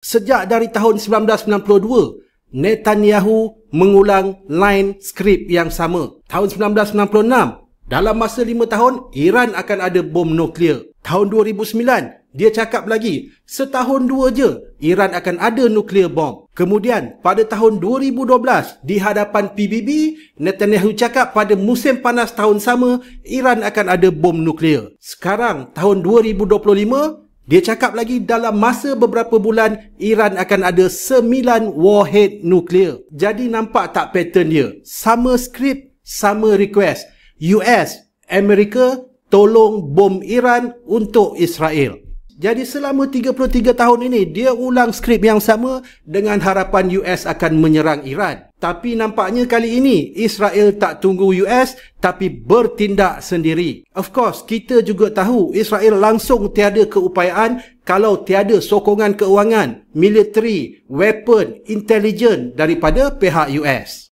Sejak dari tahun 1992, Netanyahu mengulang line skrip yang sama. Tahun 1996, dalam masa 5 tahun, Iran akan ada bom nuklear. Tahun 2009, dia cakap lagi, setahun 2 je, Iran akan ada nuklear bom. Kemudian, pada tahun 2012, di hadapan PBB, Netanyahu cakap pada musim panas tahun sama, Iran akan ada bom nuklear. Sekarang, tahun 2025, dia cakap lagi dalam masa beberapa bulan, Iran akan ada 9 warhead nuklear. Jadi nampak tak pattern dia? Sama skrip, sama request. US, Amerika, tolong bom Iran untuk Israel. Jadi selama 33 tahun ini, dia ulang skrip yang sama dengan harapan US akan menyerang Iran. Tapi nampaknya kali ini, Israel tak tunggu US, tapi bertindak sendiri. Of course, kita juga tahu Israel langsung tiada keupayaan kalau tiada sokongan keuangan, military, weapon, intelijen daripada pihak US.